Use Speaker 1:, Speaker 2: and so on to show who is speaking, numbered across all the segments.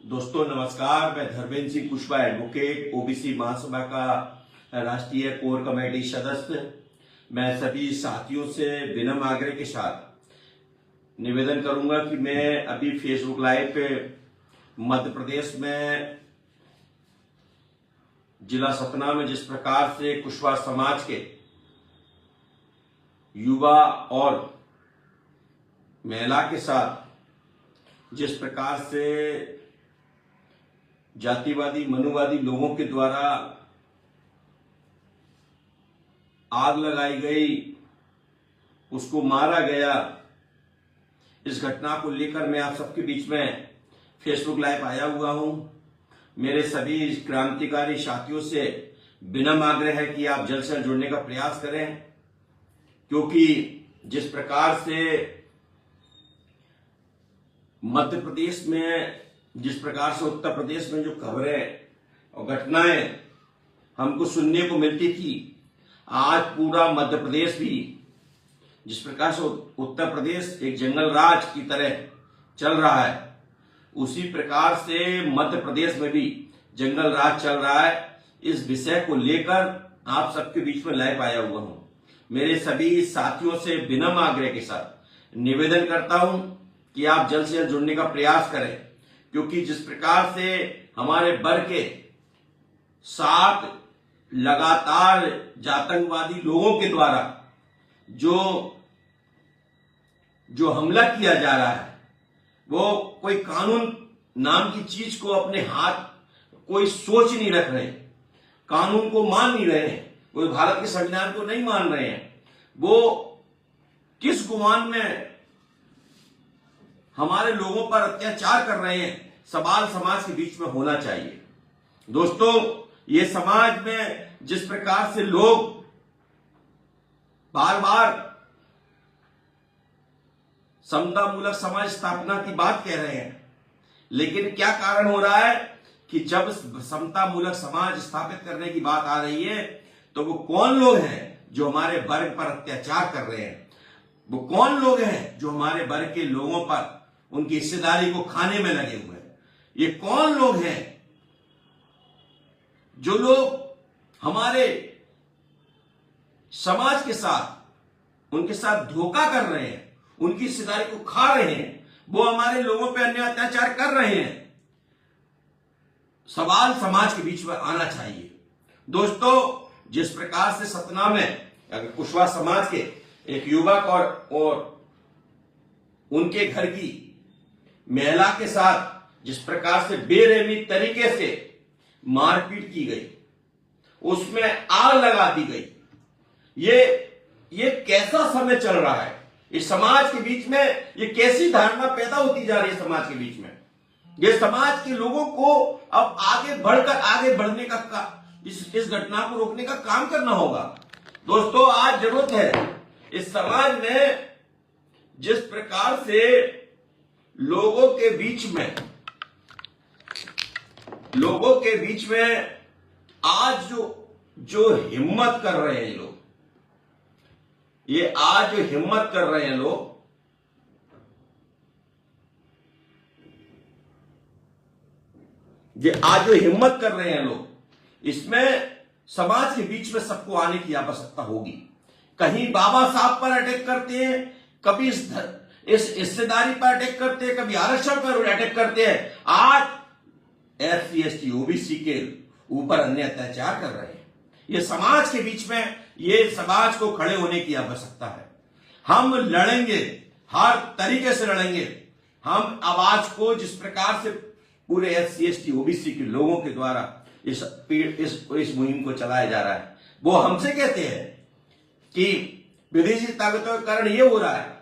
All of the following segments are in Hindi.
Speaker 1: दोस्तों नमस्कार, मैं धर्मेंद्र सिंह कुशवाहा एडवोकेट ओबीसी महासभा का राष्ट्रीय कोर कमेटी सदस्य। मैं सभी साथियों से विनम्र आग्रह के साथ निवेदन करूंगा कि मैं अभी फेसबुक लाइव पे मध्य प्रदेश में जिला सतना में जिस प्रकार से कुशवाहा समाज के युवा और महिला के साथ जिस प्रकार से जातिवादी मनुवादी लोगों के द्वारा आग लगाई गई, उसको मारा गया, इस घटना को लेकर मैं आप सबके बीच में फेसबुक लाइव आया हुआ हूं। मेरे सभी क्रांतिकारी साथियों से विनम्र आग्रह है कि आप जल्द से जल्द जुड़ने का प्रयास करें, क्योंकि जिस प्रकार से मध्य प्रदेश में, जिस प्रकार से उत्तर प्रदेश में जो खबरें और घटनाएं हमको सुनने को मिलती थी, आज पूरा मध्य प्रदेश भी जिस प्रकार से उत्तर प्रदेश एक जंगल राज की तरह चल रहा है, उसी प्रकार से मध्य प्रदेश में भी जंगल राज चल रहा है। इस विषय को लेकर आप सबके बीच में लाइव आया हुआ हूं। मेरे सभी साथियों से विनम्र आग्रह के साथ निवेदन करता हूं कि आप जल्द से जल्द जुड़ने का प्रयास करें, क्योंकि जिस प्रकार से हमारे वर्ग के 7 लगातार आतंकवादी लोगों के द्वारा जो हमला किया जा रहा है, वो कोई कानून नाम की चीज को अपने हाथ कोई सोच नहीं रख रहे, कानून को मान नहीं रहे हैं, कोई भारत के संविधान को नहीं मान रहे हैं। वो किस गुमान में हमारे लोगों पर अत्याचार कर रहे हैं, सवाल समाज के बीच में होना चाहिए। दोस्तों, ये समाज में जिस प्रकार से लोग बार बार समतामूलक समाज स्थापना की बात कह रहे हैं, लेकिन क्या कारण हो रहा है कि जब समतामूलक समाज स्थापित करने की बात आ रही है, तो वो कौन लोग हैं जो हमारे वर्ग पर अत्याचार कर रहे हैं? वो कौन लोग हैं जो हमारे वर्ग के लोगों पर उनकी हिस्सेदारी को खाने में लगे हुए हैं? ये कौन लोग हैं जो लोग हमारे समाज के साथ उनके साथ धोखा कर रहे हैं, उनकी हिस्सेदारी को खा रहे हैं, वो हमारे लोगों पे अन्य अत्याचार कर रहे हैं? सवाल समाज के बीच में आना चाहिए। दोस्तों, जिस प्रकार से सतना में अगर कुशवाहा समाज के एक युवक और उनके घर की महिला के साथ जिस प्रकार से बेरहमी तरीके से मारपीट की गई, उसमें आग लगा दी गई, ये कैसा समय चल रहा है? इस समाज के बीच में ये कैसी धारणा पैदा होती जा रही है समाज के बीच में? ये समाज के लोगों को अब आगे बढ़ने का इस घटना को रोकने का काम करना होगा। दोस्तों, आज जरूरत है इस समाज में जिस प्रकार से लोगों के बीच में आज जो हिम्मत कर रहे हैं लोग, ये आज जो हिम्मत कर रहे हैं लोग, इसमें समाज के बीच में सबको आने की आवश्यकता होगी। कहीं बाबा साहब पर अटैक करते हैं, कभी इस हिस्सेदारी पर अटैक करते हैं, कभी आरक्षण पर अटैक करते हैं। आज SC ST OBC के ऊपर अन्य अत्याचार कर रहे हैं। ये समाज के बीच में, ये समाज को खड़े होने की आवश्यकता है। हम लड़ेंगे, हर तरीके से लड़ेंगे। हम आवाज को जिस प्रकार से पूरे SC ST OBC के लोगों के द्वारा इस मुहिम को चलाया जा रहा है, वो हमसे कहते हैं कि विदेशी ताकतों के कारण ये हो रहा है।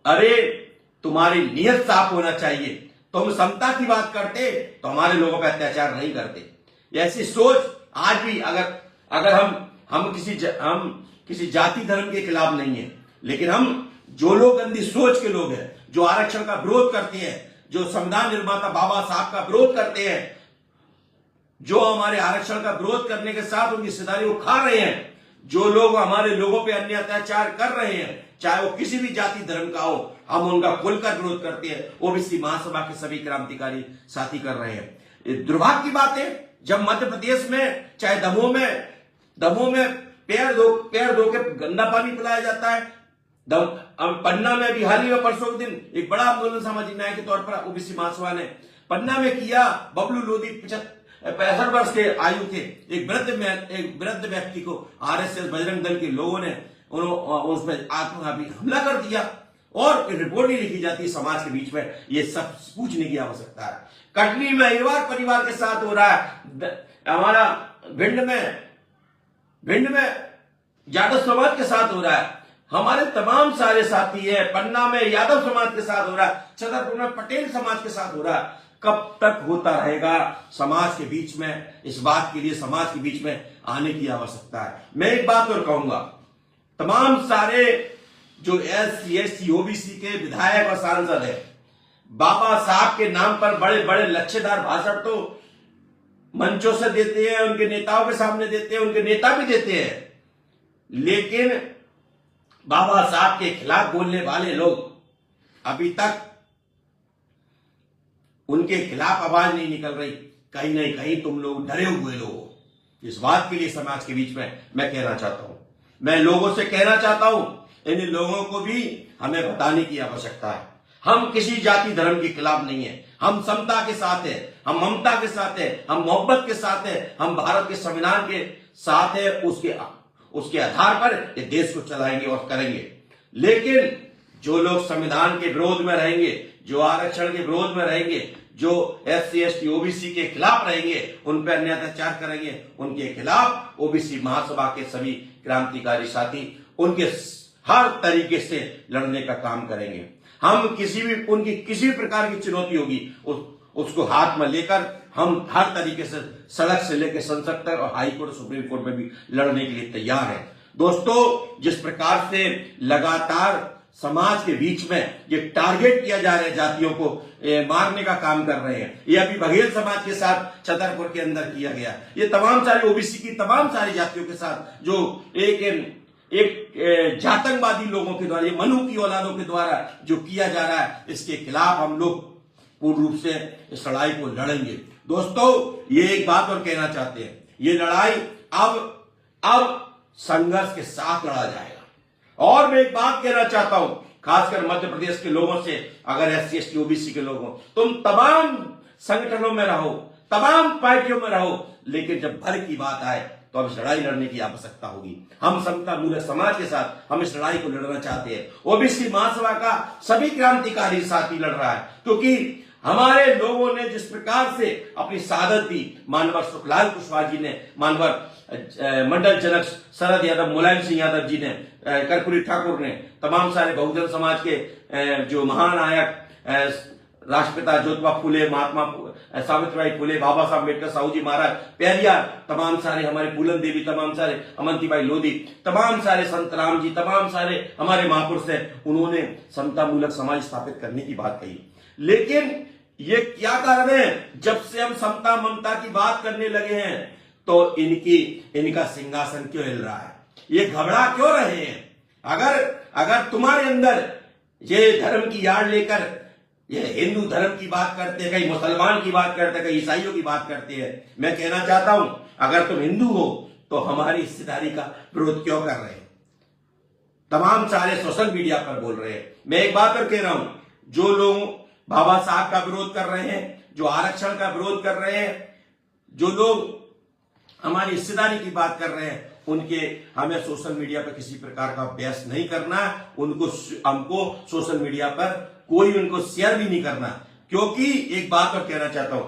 Speaker 1: अरे, तुम्हारी नियत साफ होना चाहिए। तुम समता की बात करते तो हमारे लोगों पर अत्याचार नहीं करते। ऐसी सोच आज भी, अगर हम किसी जाति धर्म के खिलाफ नहीं है, लेकिन हम जो लोग गंदी सोच के लोग हैं, जो आरक्षण का विरोध करते हैं, जो संविधान निर्माता बाबा साहब का विरोध करते हैं, जो हमारे आरक्षण का विरोध करने के साथ उनकी हिस्सेदारी को खा रहे हैं, जो लोग हमारे लोगों पे अन्य अत्याचार कर रहे हैं, चाहे वो किसी भी जाति धर्म का हो, हम उनका खुलकर विरोध करते हैं। ओबीसी महासभा के सभी क्रांतिकारी साथी कर रहे हैं। दुर्भाग्य की बात है, जब मध्य प्रदेश में चाहे दमोह में पैर धो के गंदा पानी पिलाया जाता है, पन्ना में भी हाल ही में परसों के दिन एक बड़ा आंदोलन सामाजिक न्याय के तौर पर ओबीसी महासभा ने पन्ना में किया। बबलू लोधी 65 वर्ष के आयु थे, एक वृद्ध व्यक्ति को आरएसएस बजरंग दल के लोगों ने उस पर आत्मघाती हमला कर दिया और रिपोर्ट ही लिखी जाती है समाज के बीच में। ये सब पूछने की आवश्यकता है। कटनी में अहिरवार परिवार के साथ हो रहा है, हमारा भिंड में यादव समाज के साथ हो रहा है, हमारे तमाम सारे साथी है। पन्ना में यादव समाज के साथ हो रहा है, छतरपुर में पटेल समाज के साथ हो रहा है। कब तक होता रहेगा समाज के बीच में? इस बात के लिए समाज के बीच में आने की आवश्यकता है। मैं एक बात और कहूंगा, तमाम सारे जो SC ST OBC के विधायक और सांसद है, बाबा साहब के नाम पर बड़े बड़े लच्छेदार भाषण तो मंचों से देते हैं, उनके नेताओं के सामने देते हैं, उनके नेता भी देते हैं, लेकिन बाबा साहब के खिलाफ बोलने वाले लोग अभी तक उनके खिलाफ आवाज नहीं निकल रही। कहीं नहीं कहीं तुम लोग डरे हुए लोग। इस बात के लिए समाज के बीच में मैं कहना चाहता हूं, मैं लोगों से कहना चाहता हूं, इन लोगों को भी हमें बताने की आवश्यकता है। हम किसी जाति धर्म के खिलाफ नहीं है, हम समता के साथ है, हम ममता के साथ है, हम मोहब्बत के साथ है, हम भारत के संविधान के साथ है। उसके आधार पर ये देश को चलाएंगे और करेंगे। लेकिन जो लोग संविधान के विरोध में रहेंगे, जो आरक्षण के विरोध में रहेंगे, जो SC ST OBC के खिलाफ रहेंगे, उन पर अन्य अत्याचार करेंगे, उनके खिलाफ ओबीसी महासभा के सभी क्रांतिकारी साथी उनके हर तरीके से लड़ने का काम करेंगे। हम उनकी किसी भी प्रकार की चुनौती होगी उसको हाथ में लेकर हम हर तरीके से सड़क से लेकर संसद तक और हाई कोर्ट सुप्रीम कोर्ट में भी लड़ने के लिए तैयार है। दोस्तों, जिस प्रकार से लगातार समाज के बीच में ये टारगेट किया जा रहा है, जातियों को मारने का काम कर रहे हैं, ये अभी बघेल समाज के साथ छतरपुर के अंदर किया गया, ये तमाम सारी ओबीसी की तमाम सारी जातियों के साथ जो एक जातंकवादी लोगों के द्वारा, ये मनु की औलादों के द्वारा जो किया जा रहा है, इसके खिलाफ हम लोग पूर्ण रूप से इस लड़ाई को लड़ेंगे। दोस्तों, ये एक बात और कहना चाहते हैं, ये लड़ाई अब संघर्ष के साथ लड़ा जाएगा। और मैं एक बात कहना चाहता हूं, खासकर मध्य प्रदेश के लोगों से, अगर SC ST OBC के लोग हो, तुम तमाम संगठनों में रहो, तमाम पार्टियों में रहो, लेकिन जब भर की बात आए तो अब इस लड़ाई लड़ने की आवश्यकता होगी। हम समता मूलक समाज के साथ हम इस लड़ाई को लड़ना चाहते हैं। ओबीसी महासभा का सभी क्रांतिकारी साथी लड़ रहा है, क्योंकि हमारे लोगों ने जिस प्रकार से अपनी शहादत दी, मानवर सुखलाल कुशवाहा जी ने, मानवर मंडल जनक शरद यादव, मुलायम सिंह यादव जी ने, कर्पूरी ठाकुर ने, तमाम सारे बहुजन समाज के जो महानायक राष्ट्रपिता ज्योतिबा फूले, महात्मा सावित्रीबाई फूले, बाबा साहब अम्बेडकर, साहू जी महाराज, पेरियार, तमाम सारे हमारे फूलन देवी, तमाम सारे अमंतीबाई लोधी, तमाम सारे संत राम जी, तमाम सारे हमारे महापुरुष हैं, उन्होंने समता मूलक समाज स्थापित करने की बात कही। लेकिन ये क्या कारण है, जब से हम समता ममता की बात करने लगे हैं तो इनका सिंहासन क्यों हिल रहा है, ये घबरा क्यों रहे हैं? अगर तुम्हारे अंदर ये धर्म की याद लेकर ये हिंदू धर्म की बात करते हैं, कहीं मुसलमान की बात करते हैं, कहीं ईसाइयों की बात करते हैं, मैं कहना चाहता हूं, अगर तुम हिंदू हो तो हमारी हिस्सेदारी का विरोध क्यों कर रहे हैं? तमाम सारे सोशल मीडिया पर बोल रहे हैं। मैं एक बात और कह रहा हूं, जो लोग बाबा साहब का विरोध कर रहे हैं, जो आरक्षण का विरोध कर रहे हैं, जो लोग हमारी हिस्सेदारी की बात कर रहे हैं, हमें सोशल मीडिया पर किसी प्रकार का अभ्यास नहीं करना, हमको सोशल मीडिया पर कोई उनको शेयर भी नहीं करना, क्योंकि एक बात और कहना चाहता हूं,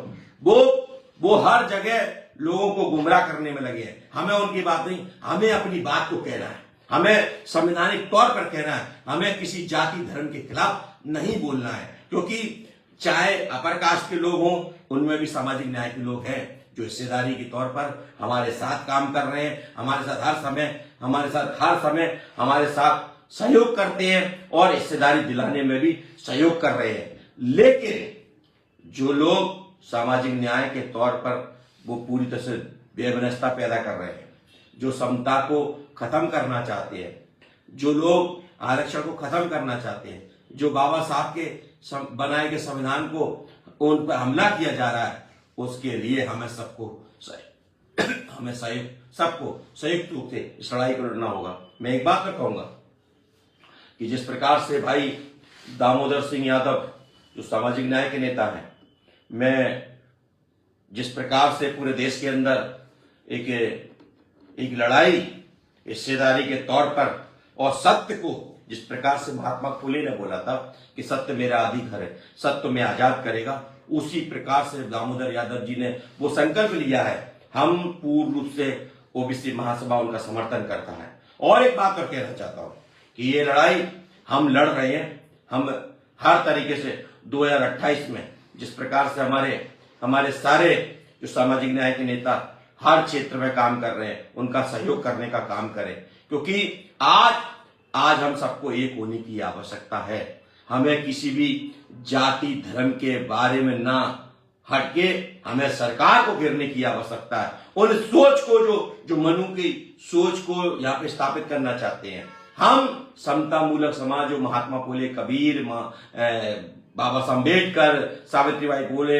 Speaker 1: वो हर जगह लोगों को गुमराह करने में लगे हैं। हमें उनकी बात नहीं, हमें अपनी बात को कहना है, हमें संवैधानिक तौर पर कहना है, हमें किसी जाति धर्म के खिलाफ नहीं बोलना है, क्योंकि चाहे अपर कास्ट के लोग हों, उनमें भी सामाजिक न्याय के लोग हैं जो हिस्सेदारी के तौर पर हमारे साथ काम कर रहे हैं, हमारे साथ हर समय हमारे साथ सहयोग करते हैं और हिस्सेदारी दिलाने में भी सहयोग कर रहे हैं। लेकिन जो लोग सामाजिक न्याय के तौर पर वो पूरी तरह से बेवनस्ता पैदा कर रहे हैं, जो समता को खत्म करना चाहते हैं, जो लोग आरक्षण को खत्म करना चाहते हैं, जो बाबा साहब के बनाए गए संविधान को उन पर हमला किया जा रहा है, उसके लिए हमें सबको संयुक्त रूप से इस लड़ाई को लड़ना होगा। मैं एक बात तो कहूंगा कि जिस प्रकार से भाई दामोदर सिंह यादव जो सामाजिक न्याय के नेता हैं, मैं जिस प्रकार से पूरे देश के अंदर एक लड़ाई हिस्सेदारी के तौर पर और सत्य को, जिस प्रकार से महात्मा फुले ने बोला था कि सत्य मेरा अधिकार है, सत्य में आजाद करेगा, उसी प्रकार से दामोदर यादव जी ने वो संकल्प लिया है। हम पूर्ण रूप से ओबीसी महासभा उनका समर्थन करता है। और एक बात और कहना चाहता हूं कि ये लड़ाई हम लड़ रहे हैं, हम हर तरीके से 2028 में जिस प्रकार से हमारे सारे जो सामाजिक न्याय के नेता हर क्षेत्र में काम कर रहे हैं, उनका सहयोग करने का काम करें, क्योंकि आज हम सबको एक होने की आवश्यकता है। हमें किसी भी जाति धर्म के बारे में ना हटके हमें सरकार को घेरने की आवश्यकता है। उन सोच को जो मनु की सोच को यहाँ पे स्थापित करना चाहते हैं। हम समता मूलक समाज, जो महात्मा फुले, कबीर, बाबा साहब अम्बेडकर, सावित्रीबाई फुले,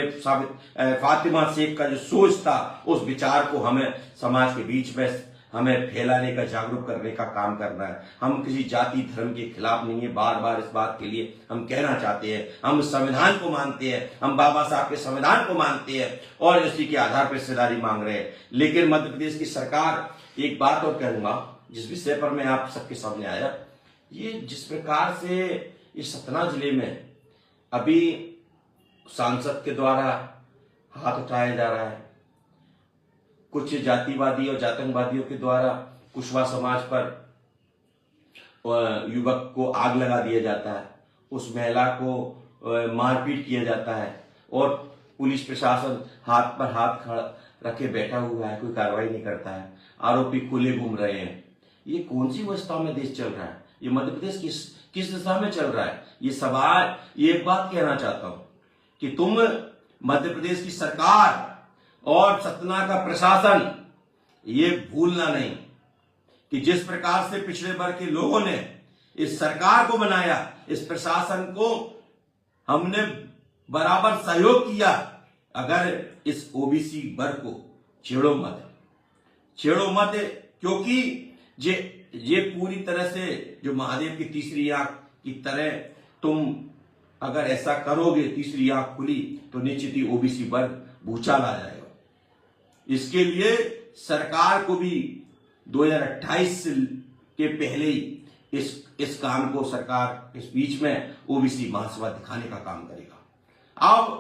Speaker 1: फातिमा शेख का जो सोच था, उस विचार को हमें समाज के बीच में हमें फैलाने का, जागरूक करने का काम करना है। हम किसी जाति धर्म के खिलाफ नहीं है। बार बार इस बात के लिए हम कहना चाहते हैं, हम संविधान को मानते हैं, हम बाबा साहब के संविधान को मानते हैं और इसी के आधार पर हिस्सेदारी मांग रहे हैं। लेकिन मध्य प्रदेश की सरकार, एक बात और कहूंगा जिस विषय पर मैं आप सबके सामने आया, ये जिस प्रकार से इस सतना जिले में अभी सांसद के द्वारा हाथ उठाया जा रहा है, कुछ जातिवादी और जातंकवादियों के द्वारा कुशवाहा समाज पर युवक को आग लगा दिया जाता है, उस महिला को मारपीट किया जाता है और पुलिस प्रशासन हाथ पर हाथ रखे बैठा हुआ है, कोई कार्रवाई नहीं करता है, आरोपी खुले घूम रहे हैं। ये कौन सी अवस्था में देश चल रहा है? ये मध्य प्रदेश किस दिशा में चल रहा है? ये सवाल, ये एक बात कहना चाहता हूं कि तुम मध्य प्रदेश की सरकार और सतना का प्रशासन ये भूलना नहीं कि जिस प्रकार से पिछड़े वर्ग के लोगों ने इस सरकार को बनाया, इस प्रशासन को हमने बराबर सहयोग किया। अगर इस ओबीसी वर्ग को छेड़ो मत, क्योंकि ये पूरी तरह से जो महादेव की तीसरी आंख की तरह तुम अगर ऐसा करोगे, तीसरी आंख खुली, तो निश्चित ही ओबीसी वर्ग भूचाल आ जाएगा। इसके लिए सरकार को भी 2028 के पहले ही इस काम को सरकार इस बीच में ओबीसी महासभा दिखाने का काम करेगा। अब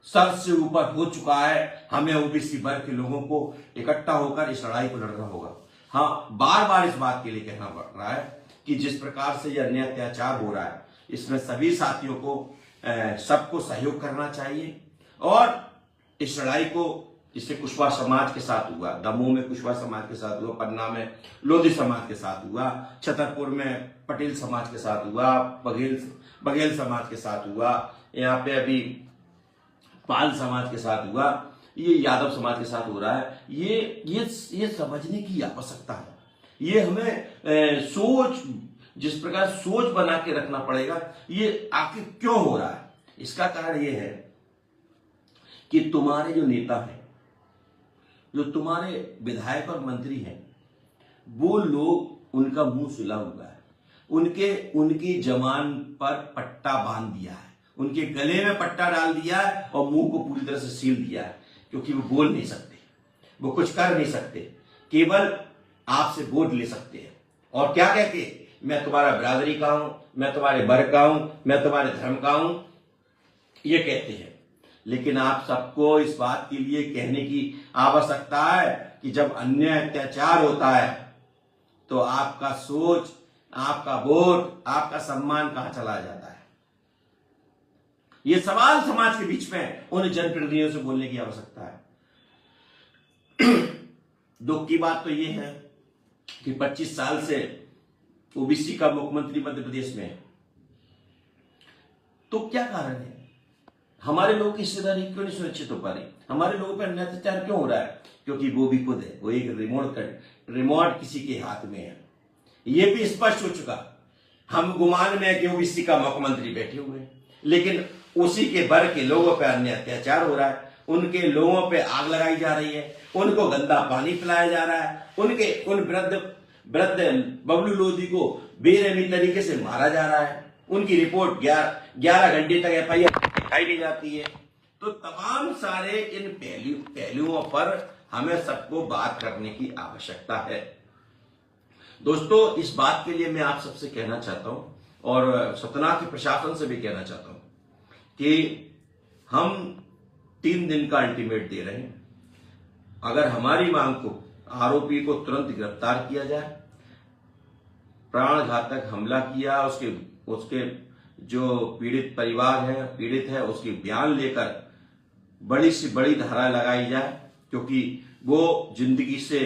Speaker 1: सर से ऊपर हो चुका है, हमें ओबीसी वर्ग के लोगों को इकट्ठा होकर इस लड़ाई को लड़ना होगा। हाँ, बार बार इस बात के लिए कहना पड़ रहा है कि जिस प्रकार से यह अन्याय अत्याचार हो रहा है, इसमें सभी साथियों को सबको सहयोग करना चाहिए और इस लड़ाई को, जिससे कुशवाहा समाज के साथ हुआ, दमोह में कुशवाहा समाज के साथ हुआ, पन्ना में लोधी समाज के साथ हुआ, छतरपुर में पटेल समाज के साथ हुआ, बघेल समाज के साथ हुआ, यहाँ पे अभी पाल समाज के साथ हुआ, ये यादव समाज के साथ हो रहा है। ये समझने की आवश्यकता है। ये हमें जिस प्रकार सोच बना के रखना पड़ेगा, ये आखिर क्यों हो रहा है। इसका कारण ये है कि तुम्हारे जो नेता हैं, जो तुम्हारे विधायक और मंत्री हैं, वो लोग, उनका मुंह सुला हुआ है, उनकी जबान पर पट्टा बांध दिया है, उनके गले में पट्टा डाल दिया है और मुंह को पूरी तरह से सील दिया है, क्योंकि वो बोल नहीं सकते, वो कुछ कर नहीं सकते, केवल आपसे वोट ले सकते हैं। और क्या कह के, मैं तुम्हारा बिरादरी का हूं, मैं तुम्हारे वर्ग का हूं, मैं तुम्हारे धर्म का हूं, ये कहते हैं। लेकिन आप सबको इस बात के लिए कहने की आवश्यकता है कि जब अन्याय अत्याचार होता है तो आपका सोच, आपका वोट, आपका सम्मान कहां चला जाता है। ये सवाल समाज के बीच में उन जनप्रतिनिधियों से बोलने की आवश्यकता है। दुख की बात तो ये है कि 25 साल से ओबीसी का मुख्यमंत्री मध्य प्रदेश में है। तो क्या कारण है? हमारे लोगों की हिस्सेदारी क्यों नहीं सुरक्षित हो पा रही? हमारे लोगों पर अन्याय अत्याचार क्यों हो रहा है? क्योंकि वो भी खुद है, वो एक रिमोट किसी के हाथ में है। ये भी स्पष्ट हो चुका हम गुमान में है कि ओबीसी का मुख्यमंत्री बैठे हुए हैं, लेकिन उसी के वर्ग के लोगों पर अन्य अत्याचार हो रहा है, उनके लोगों पे आग लगाई जा रही है, उनको गंदा पानी पिलाया जा रहा है, उन वृद्ध बबलू लोधी को बेरहमी तरीके से मारा जा रहा है, उनकी रिपोर्ट 11 घंटे तक एफआईआर दिखाई नहीं जाती है। तो तमाम सारे इन पहलुओं पर हमें सबको बात करने की आवश्यकता है। दोस्तों, इस बात के लिए मैं आप सबसे कहना चाहता हूं और सतना के प्रशासन से भी कहना चाहता हूं कि हम 3 दिन का अल्टीमेट दे रहे हैं। अगर हमारी मांग को, आरोपी को तुरंत गिरफ्तार किया जाए, प्राणघातक हमला किया उसके जो पीड़ित है उसकी बयान लेकर बड़ी से बड़ी धारा लगाई जाए, क्योंकि वो जिंदगी से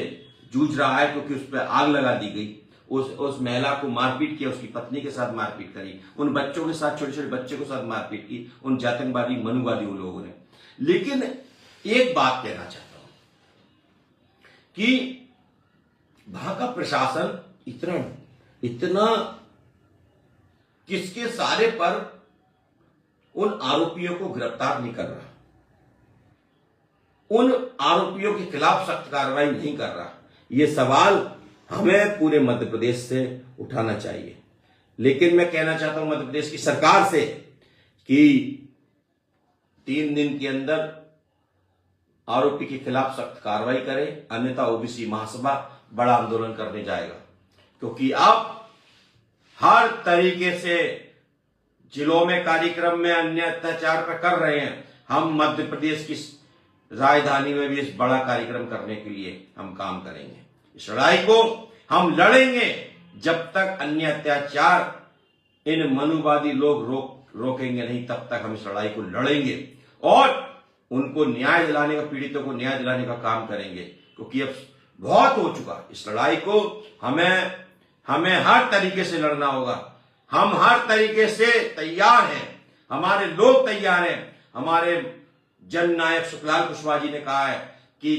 Speaker 1: जूझ रहा है, क्योंकि उस पर आग लगा दी गई, उस महिला को मारपीट किया, उसकी पत्नी के साथ मारपीट करी, उन बच्चों के साथ, छोटे छोटे बच्चों के साथ मारपीट की, उन जातिवादी मनुवादी उन लोगों ने। लेकिन एक बात कहना चाहता हूं कि वहां का प्रशासन इतना किसके सारे पर उन आरोपियों को गिरफ्तार नहीं कर रहा, उन आरोपियों के खिलाफ सख्त कार्रवाई नहीं कर रहा। यह सवाल हमें पूरे मध्य प्रदेश से उठाना चाहिए। लेकिन मैं कहना चाहता हूं मध्य प्रदेश की सरकार से कि 3 दिन के अंदर आरोपी के खिलाफ सख्त कार्रवाई करे, अन्यथा ओबीसी महासभा बड़ा आंदोलन करने जाएगा। क्योंकि अब हर तरीके से जिलों में कार्यक्रम में अन्य अत्याचार कर रहे हैं, हम मध्य प्रदेश की राजधानी में भी इस बड़ा कार्यक्रम करने के लिए हम काम करेंगे। इस लड़ाई को हम लड़ेंगे जब तक अन्य अत्याचार इन मनुवादी लोग रोकेंगे नहीं, तब तक हम इस लड़ाई को लड़ेंगे और उनको न्याय दिलाने का, पीड़ितों को न्याय दिलाने का काम करेंगे। क्योंकि अब बहुत हो चुका, इस लड़ाई को हमें हर तरीके से लड़ना होगा। हम हर तरीके से तैयार हैं, हमारे लोग तैयार हैं। हमारे जननायक सुखलाल कुशवाहा जी ने कहा है कि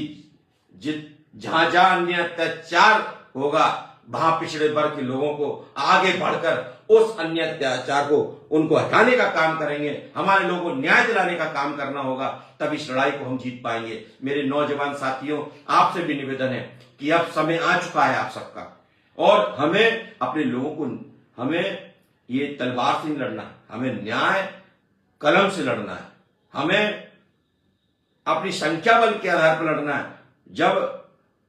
Speaker 1: जहां जहां अन्य अत्याचार होगा, वहां पिछड़े वर्ग के लोगों को आगे बढ़कर उस अन्य अत्याचार को उनको हटाने का काम करेंगे। हमारे लोगों को न्याय दिलाने का काम करना होगा, तब इस लड़ाई को हम जीत पाएंगे। मेरे नौजवान साथियों, आपसे भी निवेदन है कि अब समय आ चुका है आप सबका, और हमें अपने लोगों को, हमें ये तलवार से नहीं लड़ना, हमें न्याय कलम से लड़ना है, हमें अपनी संख्या बल के आधार पर लड़ना है।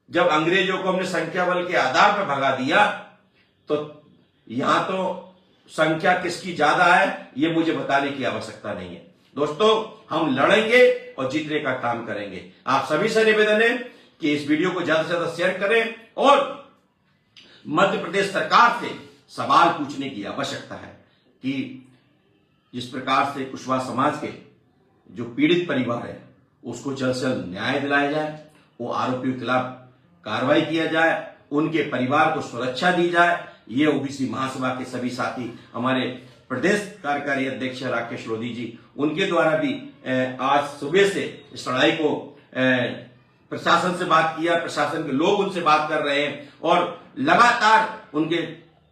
Speaker 1: जब अंग्रेजों को हमने संख्या बल के आधार पर भगा दिया, तो यहां तो संख्या किसकी ज्यादा है ये मुझे बताने की आवश्यकता नहीं है। दोस्तों, हम लड़ेंगे और जीतने का काम करेंगे। आप सभी से निवेदन है कि इस वीडियो को ज्यादा से ज्यादा शेयर करें और मध्य प्रदेश सरकार से सवाल पूछने की आवश्यकता है कि जिस प्रकार से कुशवाहा समाज के जो पीड़ित परिवार है उसको जल्द से जल्द न्याय दिलाया जाए, वो आरोपियों के खिलाफ कार्रवाई किया जाए, उनके परिवार को सुरक्षा दी जाए। ये ओबीसी महासभा के सभी साथी, हमारे प्रदेश कार्यकारी अध्यक्ष राकेश लोधी जी, उनके द्वारा भी आज सुबह से इस लड़ाई को प्रशासन से बात किया, प्रशासन के लोग उनसे बात कर रहे हैं और लगातार उनके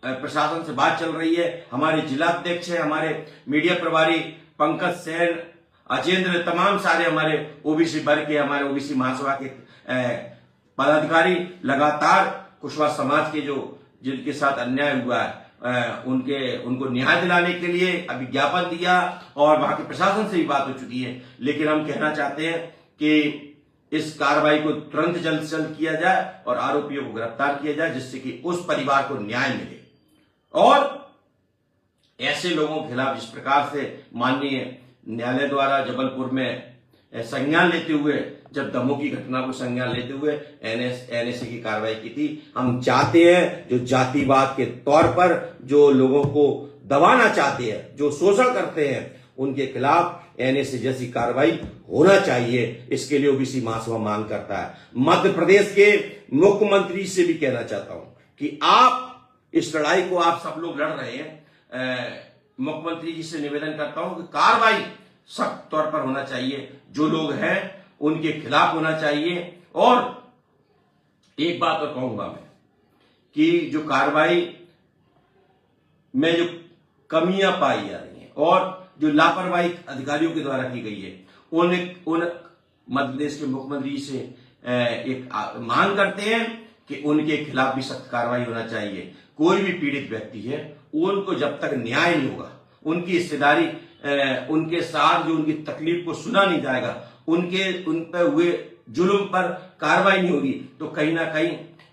Speaker 1: प्रशासन से बात चल रही है। हमारे जिलाध्यक्ष है, हमारे मीडिया प्रभारी पंकज सेन, अजेंद्र, तमाम सारे हमारे ओबीसी वर्ग के, हमारे ओबीसी महासभा के पदाधिकारी लगातार कुशवाहा समाज के जिनके साथ अन्याय हुआ है उनको न्याय दिलाने के लिए विज्ञापन दिया और वहां के प्रशासन से भी बात हो चुकी है। लेकिन हम कहना चाहते हैं कि इस कार्रवाई को तुरंत जल्द से जल्द किया जाए और आरोपियों को गिरफ्तार किया जाए, जिससे कि उस परिवार को न्याय मिले। और ऐसे लोगों के खिलाफ जिस प्रकार से माननीय न्यायालय द्वारा जबलपुर में संज्ञान लेते हुए, जब दमोह की घटना को संज्ञान लेते हुए एनएसए की कार्रवाई की थी, हम चाहते हैं जो जातिवाद के तौर पर जो लोगों को दबाना चाहते हैं, जो शोषण करते हैं, उनके खिलाफ एनएसए जैसी कार्रवाई होना चाहिए। इसके लिए ओबीसी महासभा मांग करता है। मध्य प्रदेश के मुख्यमंत्री से भी कहना चाहता हूं कि आप इस लड़ाई को आप सब लोग लड़ रहे हैं। मुख्यमंत्री जी से निवेदन करता हूं कि कार्रवाई सख्त तौर पर होना चाहिए, जो लोग हैं उनके खिलाफ होना चाहिए। और एक बात और कहूंगा मैं कि जो कार्रवाई में जो कमियां पाई जा रही हैं और जो लापरवाही अधिकारियों के द्वारा की गई है, उन मध्य प्रदेश के मुख्यमंत्री से एक मांग करते हैं कि उनके खिलाफ भी सख्त कार्रवाई होना चाहिए। कोई भी पीड़ित व्यक्ति है, उनको जब तक न्याय नहीं होगा, उनकी हिस्सेदारी, उनके साथ जो उनकी तकलीफ को सुना नहीं जाएगा, उन पर हुए जुल्म पर कार्रवाई नहीं होगी, तो कहीं ना कहीं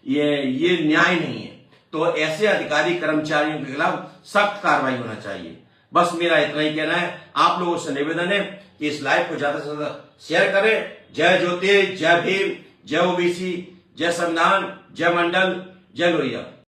Speaker 1: ये न्याय नहीं है। तो ऐसे अधिकारी कर्मचारियों के खिलाफ सख्त कार्रवाई होना चाहिए। बस मेरा इतना ही कहना है। आप लोगों से निवेदन है कि इस लाइव को ज्यादा से ज्यादा शेयर करें। जय ज्योति, जय भीम, जय ओबीसी, जय संविधान, जय मंडल, जय लोहिया।